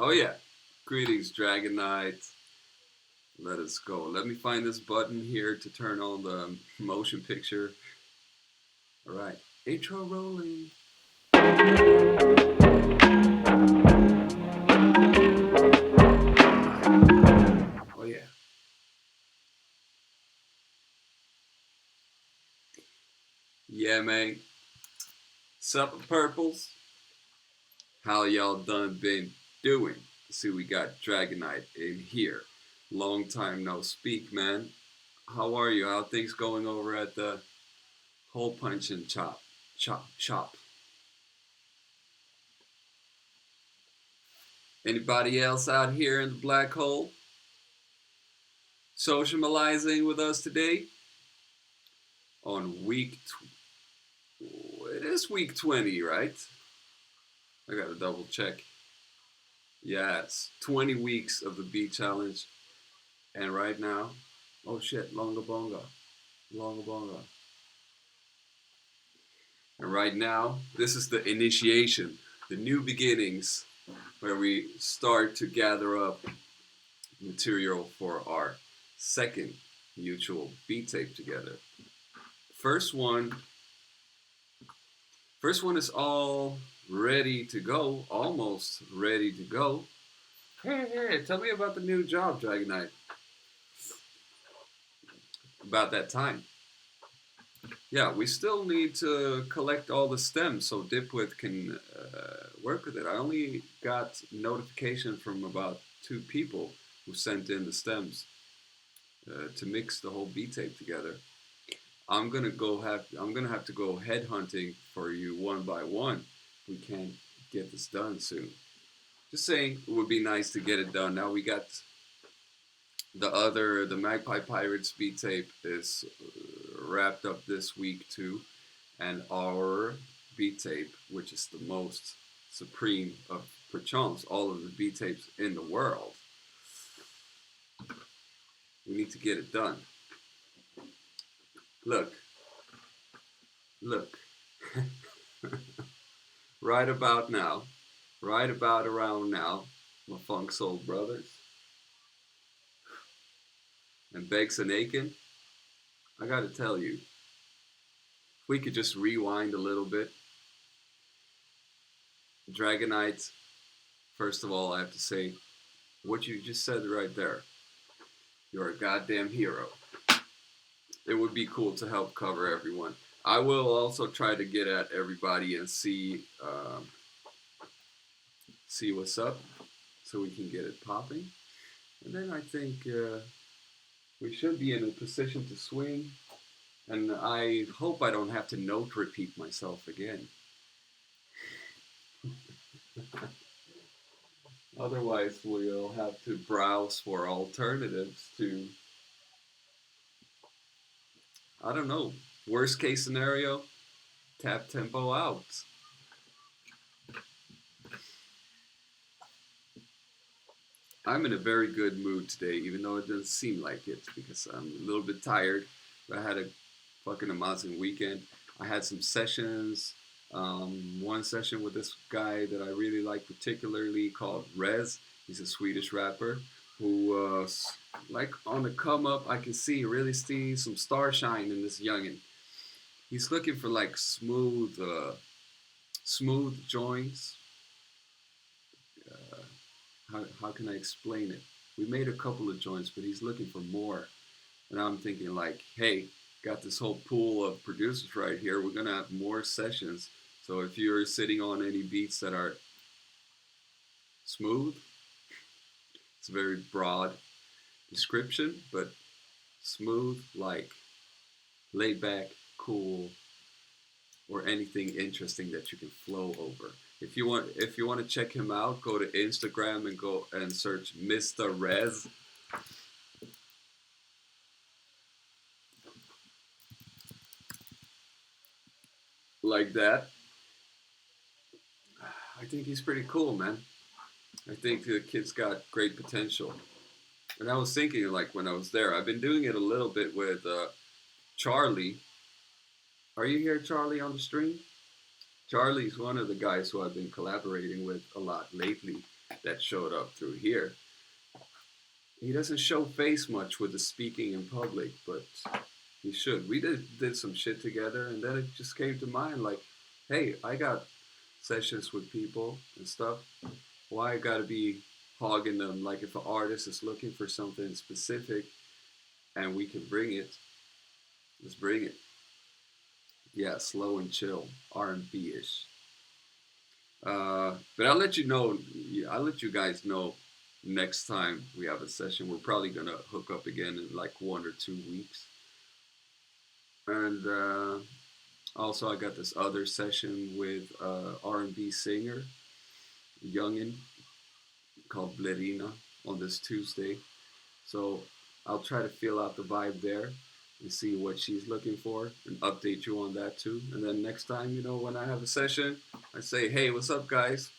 Oh yeah. Greetings, Dragon Knight. Let us go. Let me find this button here to turn on the motion picture. Alright. Intro rolling. Oh yeah. Yeah, man. Sup, purples? How y'all done been doing? See, we got Dragon Knight in here. Long time no speak, man. How are you? How things going over at the hole punch and chop? Anybody else out here in the black hole socializing with us today on it is week 20, right? I gotta double check. Yes, 20 weeks of the beat challenge, and right now, oh shit, longa bonga, and right now, this is the initiation, the new beginnings, where we start to gather up material for our second mutual beat tape together. First one, first one is all ready to go, almost ready to go. Hey, tell me about the new job, Dragon Knight. About that time. Yeah, we still need to collect all the stems so Dipwit can work with it. I only got notification from about 2 people who sent in the stems to mix the whole beat tape together. I'm gonna have to go headhunting for you one by one. We can't get this done soon. Just saying, it would be nice to get it done. Now we got the Magpie Pirates beat tape is wrapped up this week too, and our beat tape, which is the most supreme of perchance all of the beat tapes in the world. We need to get it done. Look, look. Right about now, right about around now, my funk soul brothers and Begs and Aiken, I gotta tell you, if we could just rewind a little bit. Dragonites, first of all, I have to say, what you just said right there, you're a goddamn hero. It would be cool to help cover everyone. I will also try to get at everybody and see what's up, so we can get it popping. And then I think we should be in a position to swing. And I hope I don't have to note repeat myself again. Otherwise, we'll have to browse for alternatives to, I don't know, worst case scenario, tap tempo out. I'm in a very good mood today, even though it doesn't seem like it, because I'm a little bit tired. But I had a fucking amazing weekend. I had some sessions. One session with this guy that I really like particularly called Rez. He's a Swedish rapper who, like on the come up, I can see really see some star shine in this youngin. He's looking for like smooth joints. Uh, how can I explain it? We made a couple of joints, but he's looking for more. And I'm thinking like, hey, got this whole pool of producers right here. We're gonna have more sessions. So if you're sitting on any beats that are smooth, it's a very broad description, but smooth, like laid back, cool, or anything interesting that you can flow over. If you want to check him out, go to Instagram and go and search Mr. Rez. Like that. I think he's pretty cool, man. I think the kid's got great potential. And I was thinking, like, when I was there, I've been doing it a little bit with Charlie. Are you here, Charlie, on the stream? Charlie's one of the guys who I've been collaborating with a lot lately. that showed up through here. He doesn't show face much with the speaking in public, but he should. We did some shit together, and then it just came to mind like, hey, I got sessions with people and stuff. Why I gotta be hogging them? Like if an artist is looking for something specific and we can bring it, let's bring it. Yeah, slow and chill, R&B ish. But I'll let you know. I'll let you guys know next time we have a session. We're probably gonna hook up again in like 1 or 2 weeks. And also, I got this other session with R&B singer, youngin, called Blerina on this Tuesday. So I'll try to feel out the vibe there and see what she's looking for and update you on that too. And then next time, when I have a session, I say, hey, what's up, guys?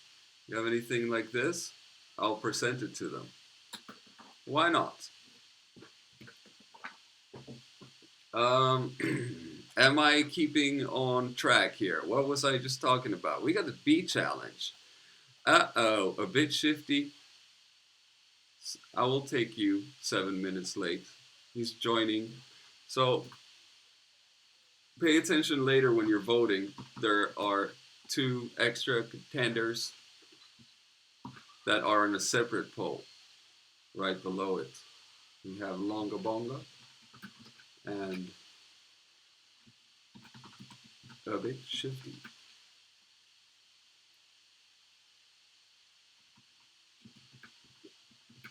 You have anything like this? I'll present it to them. Why not? Um, am I keeping on track here? What was I just talking about? We got the beat challenge. Uh-oh, a bit shifty. I will take you 7 minutes late. He's joining. So pay attention later when you're voting. There are two extra contenders that are in a separate poll right below it. We have Longa Bonga and a bit shifty.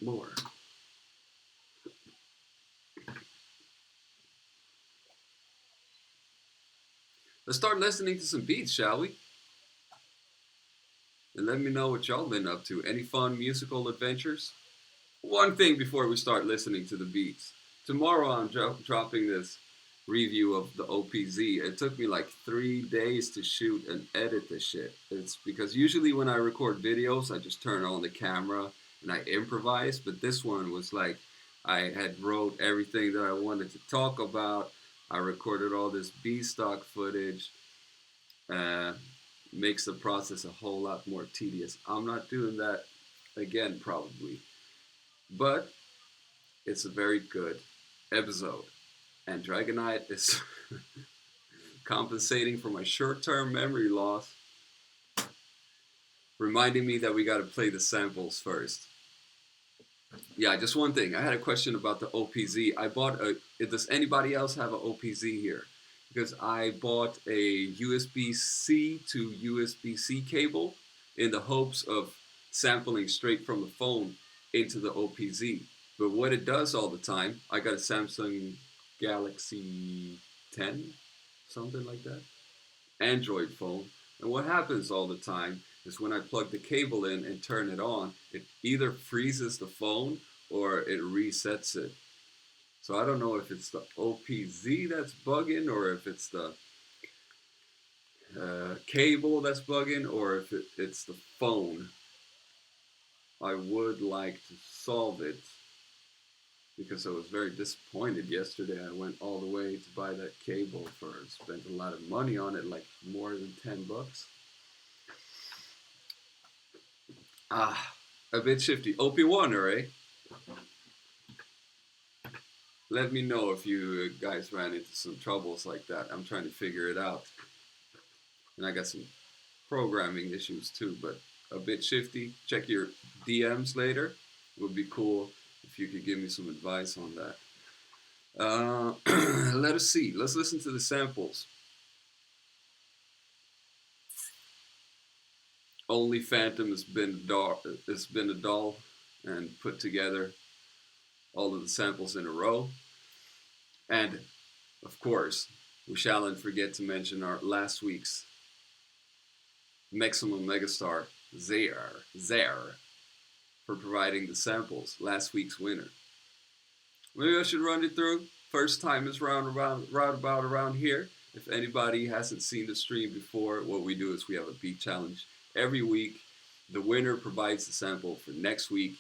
More. Let's start listening to some beats, shall we? And let me know what y'all been up to. Any fun musical adventures? One thing before we start listening to the beats. Tomorrow I'm dropping this review of the OPZ. It took me like 3 days to shoot and edit this shit. It's because usually when I record videos, I just turn on the camera and I improvise. But this one was like I had wrote everything that I wanted to talk about. I recorded all this B stock footage. Uh, Makes the process a whole lot more tedious. I'm not doing that again, probably. But it's a very good episode. And Dragonite is compensating for my short term memory loss, reminding me that we got to play the samples first. Yeah, just one thing. I had a question about the OPZ. I bought a. Does anybody else have an OPZ here? Because I bought a USB-C to USB-C cable in the hopes of sampling straight from the phone into the OPZ. But what it does all the time, I got a Samsung Galaxy 10, something like that, Android phone. And what happens all the time is when I plug the cable in and turn it on, it either freezes the phone or it resets it. So I don't know if it's the OPZ that's bugging or if it's the cable that's bugging or if it's the phone. I would like to solve it because I was very disappointed yesterday. I went all the way to buy that cable spent a lot of money on it, like more than $10. A bit shifty. OP1, alright? Let me know if you guys ran into some troubles like that. I'm trying to figure it out. And I got some programming issues too, but a bit shifty. Check your DMs later. It would be cool if you could give me some advice on that. Let us see. Let's listen to the samples. Only Phantom has been a doll and put together all of the samples in a row. And of course, we shalln't forget to mention our last week's Maximum Megastar, Zaire, for providing the samples, last week's winner. Maybe I should run it through. First time is roundabout around here. If anybody hasn't seen the stream before, what we do is we have a beat challenge every week. The winner provides the sample for next week.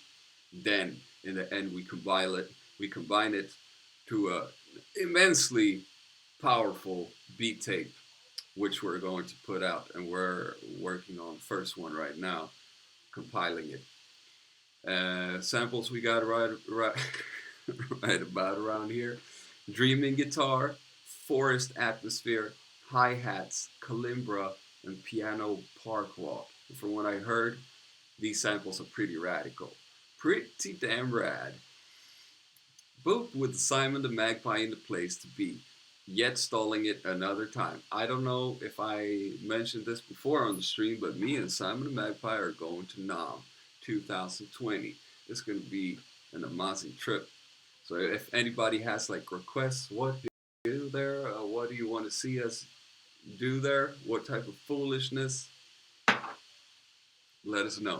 Then, in the end, we combine it to a immensely powerful beat tape, which we're going to put out, and we're working on the first one right now, compiling it. Samples we got right, right about around here: Dreaming Guitar, Forest Atmosphere, Hi Hats, Calimbra, and Piano Park Walk. And from what I heard, these samples are pretty radical. Pretty damn rad. Booked with Simon the Magpie in the place to be, yet stalling it another time. I don't know if I mentioned this before on the stream, but me and Simon the Magpie are going to Nam 2020. It's going to be an amazing trip. So if anybody has like requests, what do you do there? What do you want to see us do there? What type of foolishness? Let us know.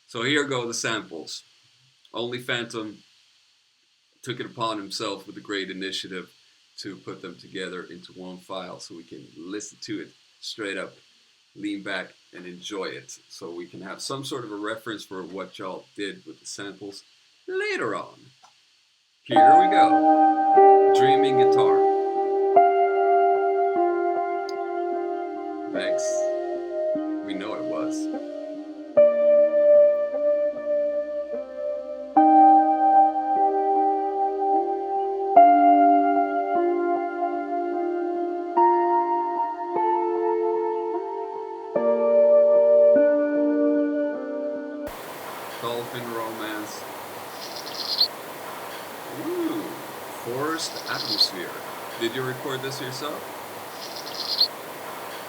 So here go the samples. Only Phantom took it upon himself with a great initiative to put them together into one file so we can listen to it straight up, lean back, and enjoy it. So we can have some sort of a reference for what y'all did with the samples later on. Here we go. Dreaming Guitar. Thanks. We know it was. Dolphin Romance. Ooh, Forest Atmosphere. Did you record this yourself?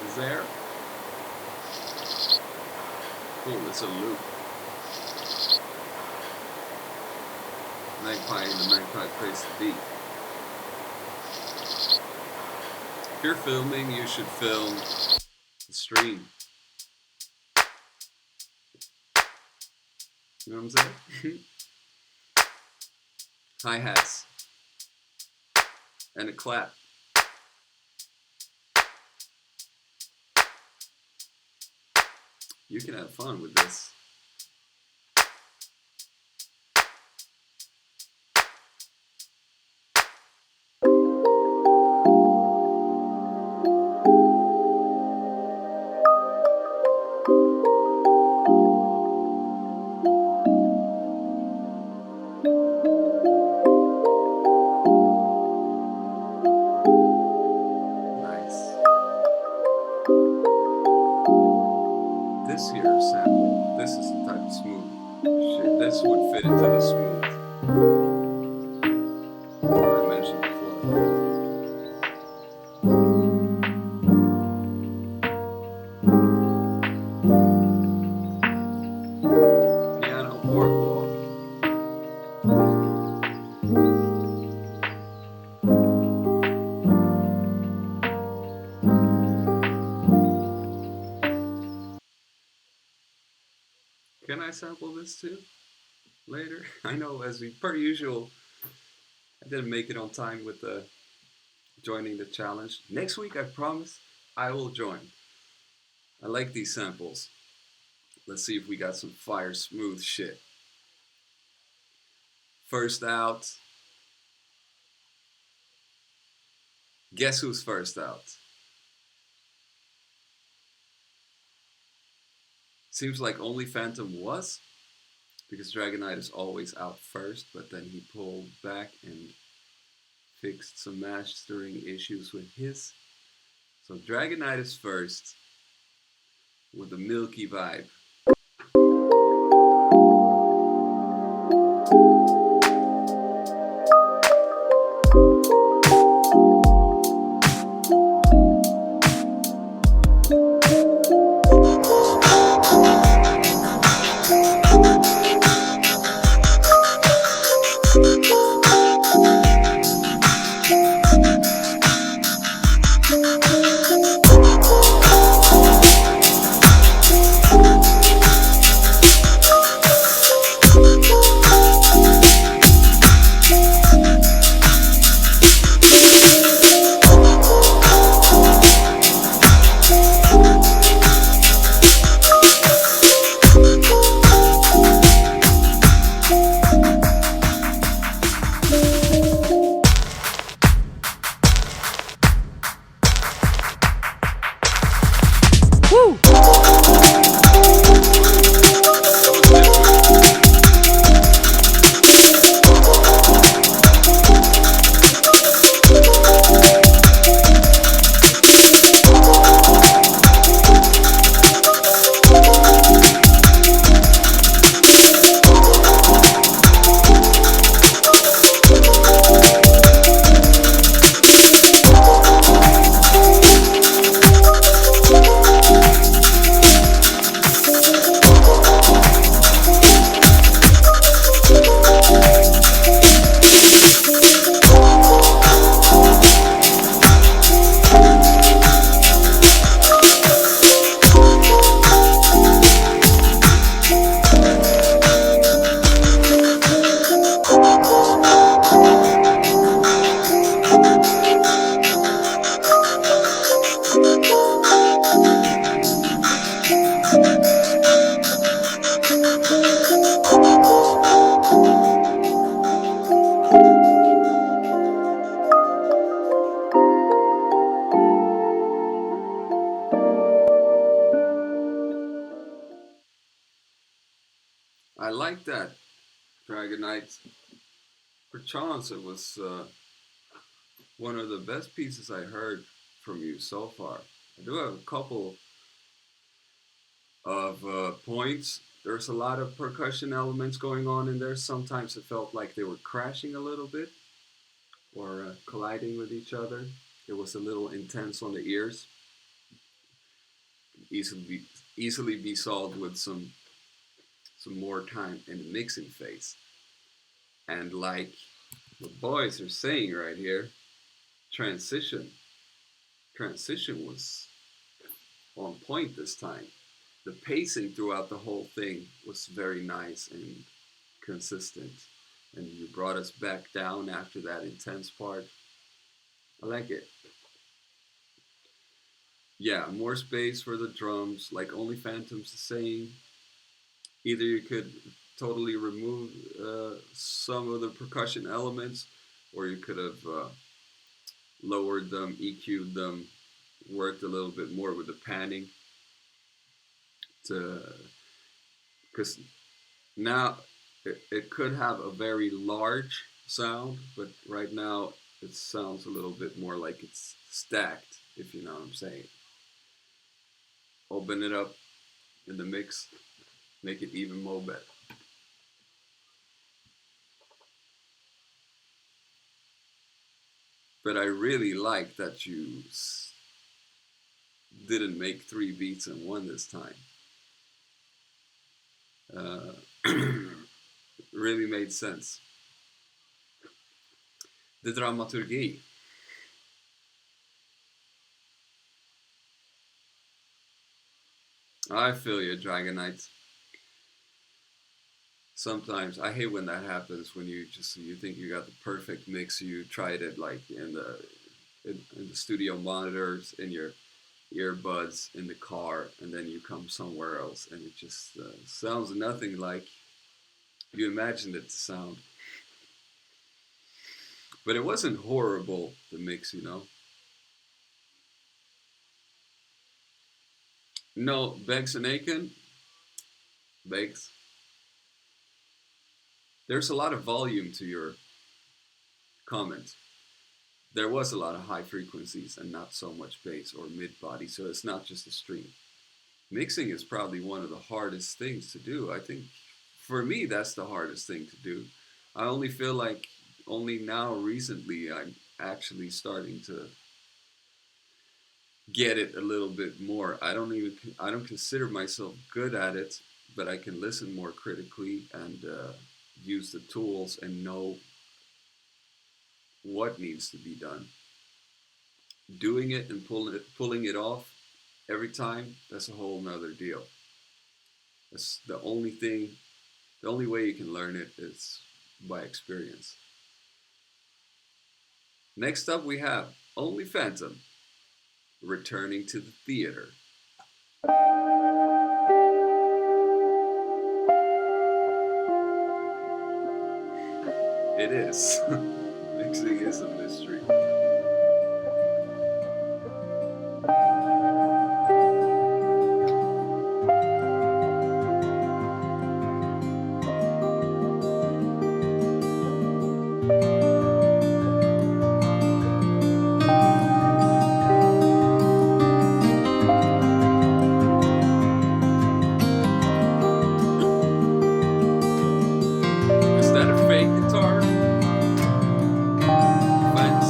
Is there? Cool, it's a loop. Magpie in the Magpie place to be. If you're filming, you should film the stream. You know what I'm saying? Hi-hats. And a clap. You can have fun with this. This here sample, this is the type of smooth shit. This would fit into the smooth I mentioned before. Piano boardwalk. Can I sample this too? Later? I know, as per usual, I didn't make it on time with the joining the challenge. Next week, I promise, I will join. I like these samples. Let's see if we got some fire smooth shit. First out. Guess who's first out? Seems like only Phantom was, because Dragonite is always out first, but then he pulled back and fixed some mastering issues with his. So Dragonite is first with the milky vibe. Dragonite. Perchance it was one of the best pieces I heard from you so far. I do have a couple of points. There's a lot of percussion elements going on in there. Sometimes it felt like they were crashing a little bit or colliding with each other. It was a little intense on the ears. Easily be solved with some more time in the mixing phase. And like the boys are saying right here, transition. Transition was on point this time. The pacing throughout the whole thing was very nice and consistent. And you brought us back down after that intense part. I like it. Yeah, more space for the drums, like Only Phantom's the same. Either you could totally remove some of the percussion elements, or you could have lowered them, EQ'd them, worked a little bit more with the panning to, because now it could have a very large sound, but right now it sounds a little bit more like it's stacked, if you know what I'm saying. Open it up in the mix, make it even more better. But I really like that you didn't make 3 beats in one this time. Really made sense. The dramaturgi. I feel you, Dragonite. Sometimes I hate when that happens, when you think you got the perfect mix, you tried it like in the studio monitors, in your earbuds, in the car, and then you come somewhere else and it just sounds nothing like you imagined it to sound. But it wasn't horrible, the mix, you know. No, Beggs and Aiken, Beggs. There's a lot of volume to your comment. There was a lot of high frequencies and not so much bass or mid body, so it's not just a stream. Mixing is probably one of the hardest things to do. I think for me, that's the hardest thing to do. I only feel like only now recently I'm actually starting to get it a little bit more. I don't consider myself good at it, but I can listen more critically and use the tools and know what needs to be done. Doing it and pulling it off every time, that's a whole nother deal. That's the only thing, the only way you can learn it is by experience. Next up we have Only Phantom, returning to the theater. It is. Mixing is a mystery. Is that a fake guitar? Fence?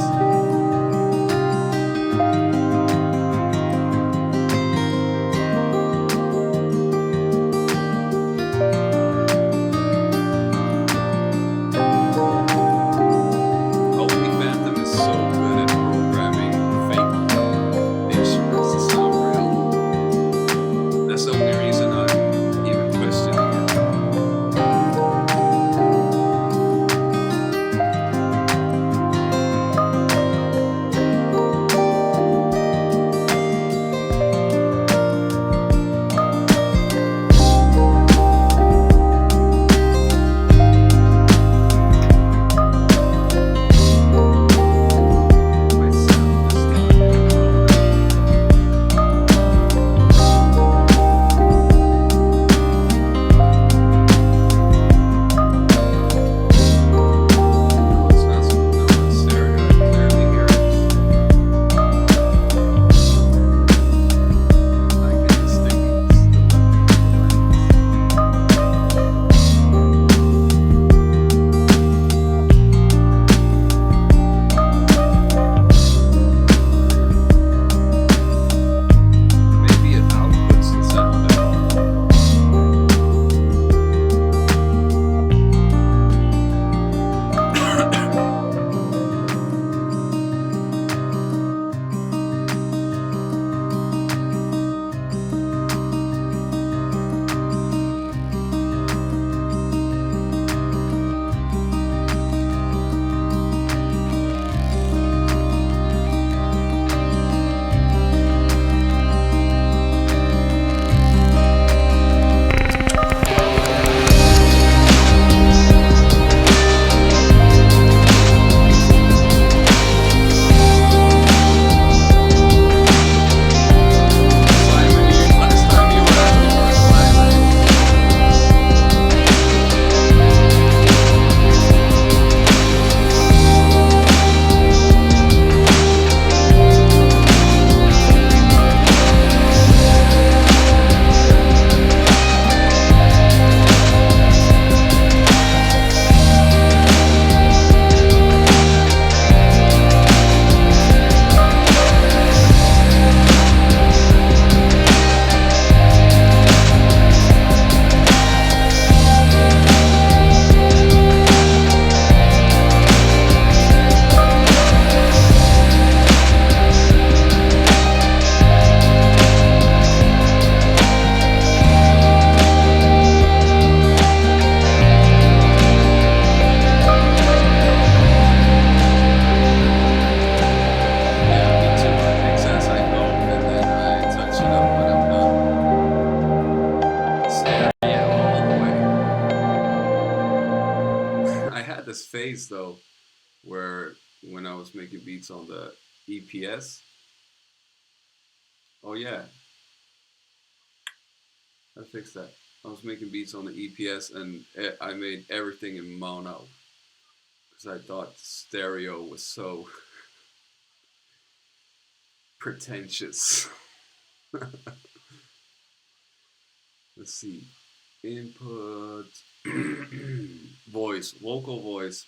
this phase though where when I was making beats on the EPS. Oh yeah, I fixed that. I was making beats on the EPS and I made everything in mono because I thought stereo was so pretentious. Let's see. Input, voice, vocal voice.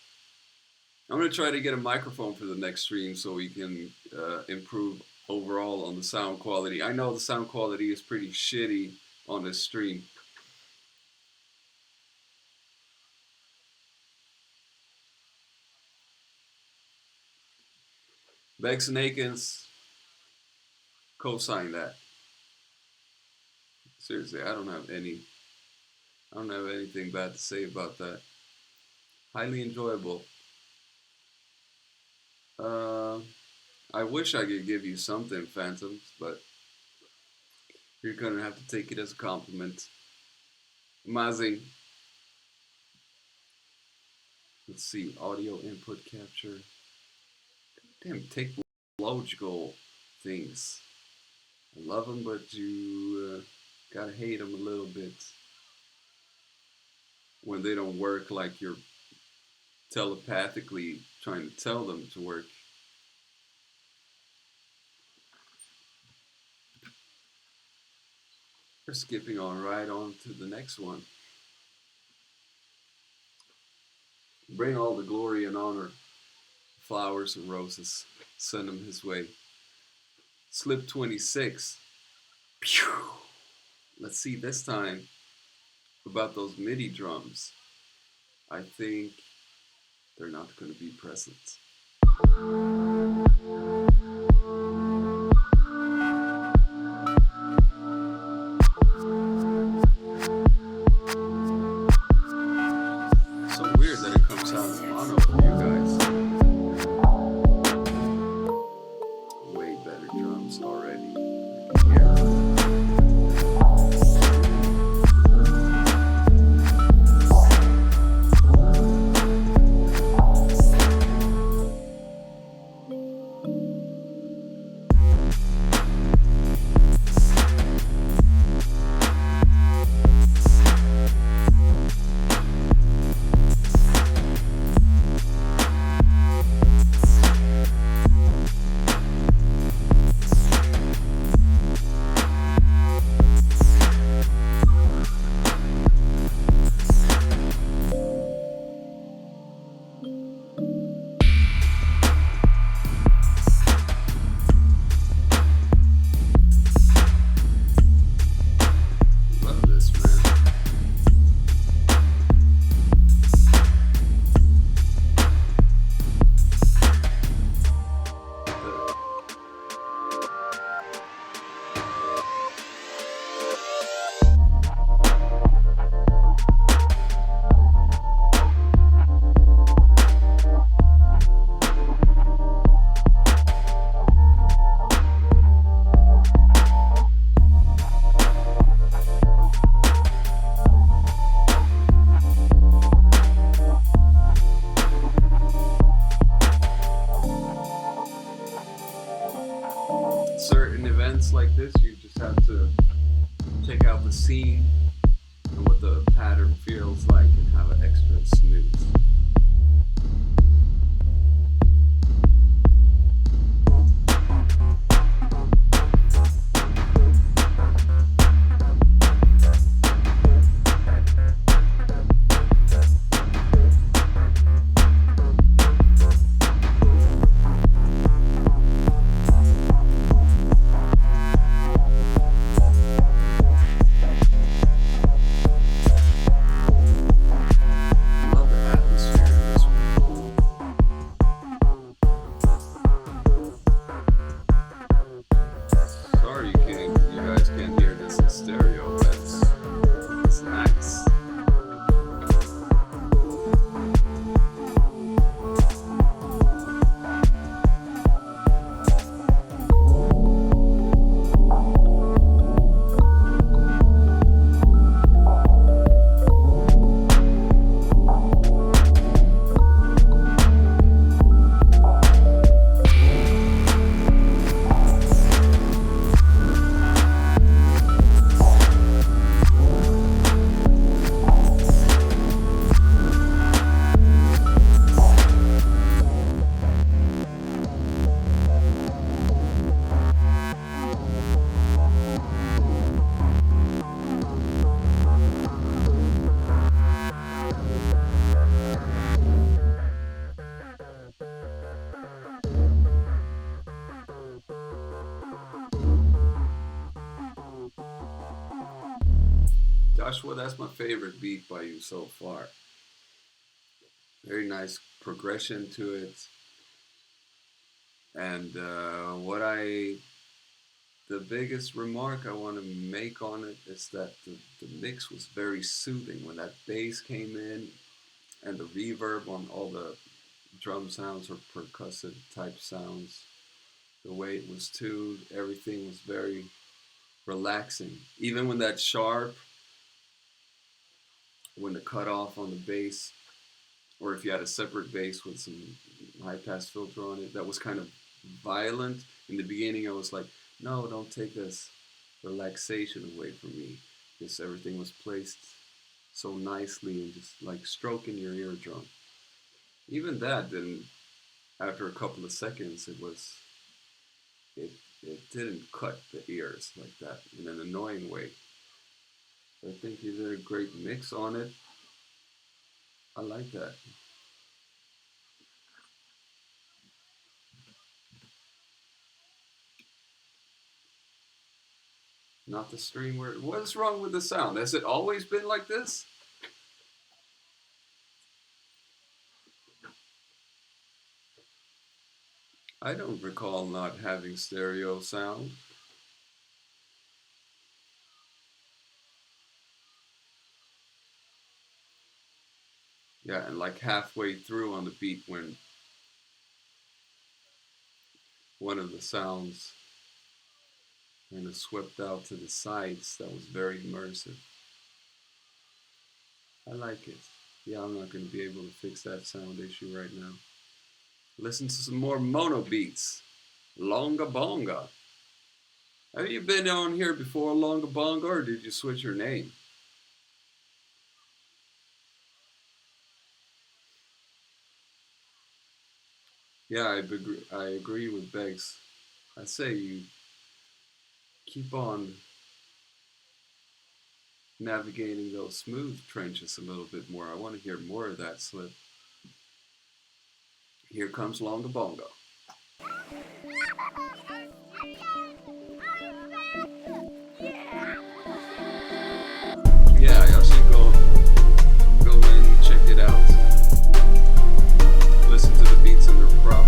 I'm gonna try to get a microphone for the next stream so we can improve overall on the sound quality. I know the sound quality is pretty shitty on this stream. Bex and Akins co-sign that. Seriously, I don't have anything bad to say about that. Highly enjoyable. Uh, I wish I could give you something, Phantoms, but you're gonna have to take it as a compliment. Amazing. Let's see, audio input capture. Damn, technological things. I love them, but you gotta hate them a little bit when they don't work like you're telepathically trying to tell them to work. We're skipping on right on to the next one. Bring all the glory and honor, flowers and roses. Send them his way. Slip 26. Pew! Let's see this time about those MIDI drums. I think they're not going to be present. So weird that it comes out in mono for you guys. Way better drums already. Joshua, that's my favorite beat by you so far. Very nice progression to it. And the biggest remark I want to make on it is that the mix was very soothing when that bass came in and the reverb on all the drum sounds or percussive type sounds. The way it was tuned, everything was very relaxing. Even when that sharp, when the cutoff on the bass, or if you had a separate bass with some high pass filter on it, that was kind of violent. In the beginning, I was like, no, don't take this relaxation away from me. Because everything was placed so nicely and just like stroking your eardrum. Even that didn't, after a couple of seconds, it, it didn't cut the ears like that in an annoying way. I think you did a great mix on it. I like that. Not the string where. What's wrong with the sound? Has it always been like this? I don't recall not having stereo sound. Yeah, and like halfway through on the beat when one of the sounds kind of swept out to the sides, that was very immersive. I like it. Yeah, I'm not going to be able to fix that sound issue right now. Listen to some more mono beats. Longa Bonga. Have you been on here before, Longa Bonga, or did you switch your name? Yeah, I agree with Beggs. I say you keep on navigating those smooth trenches a little bit more. I want to hear more of that slip. Here comes Longa Bonga. Yeah, y'all should go and check it out. Listen to the beats in their proper.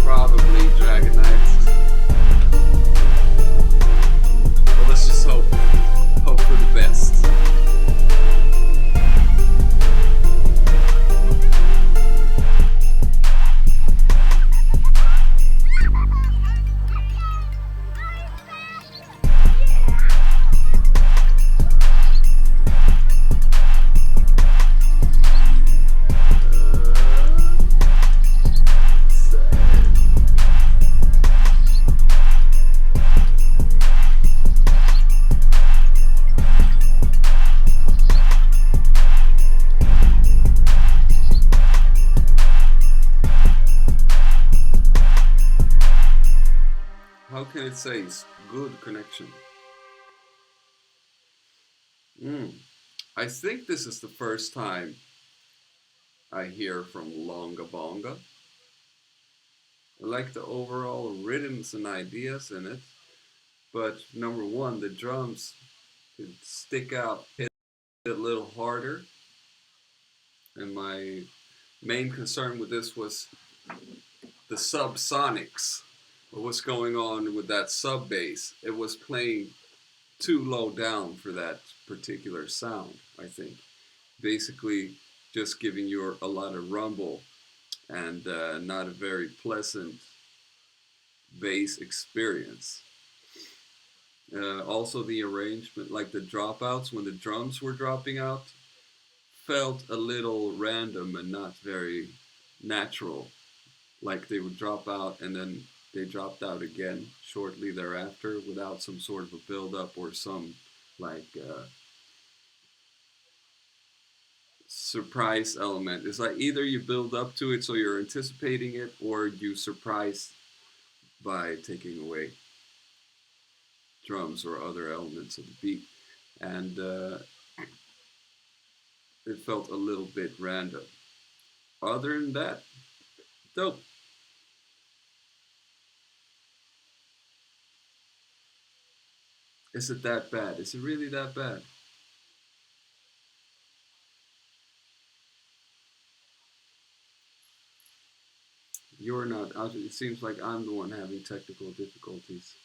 Probably Dragon Knights. Well, let's just hope for the best. How can it say it's good connection? Mm. I think this is the first time I hear from Longa Bonga. I like the overall rhythms and ideas in it, but number one, the drums could stick out, hit a little harder, and my main concern with this was the subsonics. What's going on with that sub bass? It was playing too low down for that particular sound, I think. Basically, just giving you a lot of rumble and not a very pleasant bass experience. Also, the arrangement, like the dropouts when the drums were dropping out, felt a little random and not very natural. Like they would drop out and then they dropped out again shortly thereafter without some sort of a build up or some like surprise element. It's like either you build up to it so you're anticipating it, or you surprise by taking away drums or other elements of the beat. And it felt a little bit random. Other than that, dope. Is it that bad? Is it really that bad? You're not. It seems like I'm the one having technical difficulties.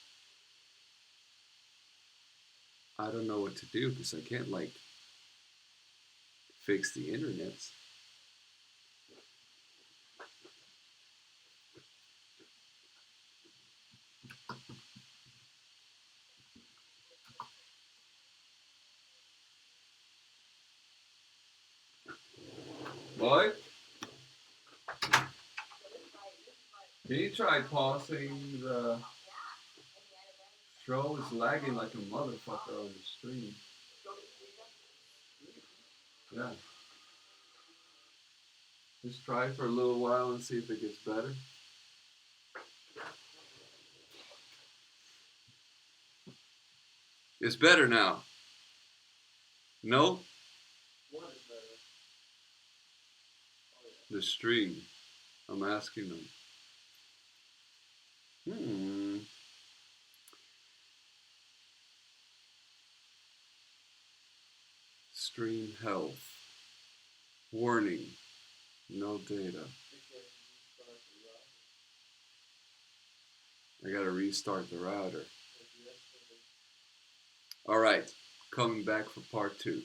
I don't know what to do because I can't like fix the internet. Boy, can you try pausing the show? It's lagging like a motherfucker on the screen. Yeah. Just try it for a little while and see if it gets better. It's better now. No? The stream. I'm asking them. Hmm. Stream health. Warning. No data. I gotta restart the router. Alright. Coming back for part 2.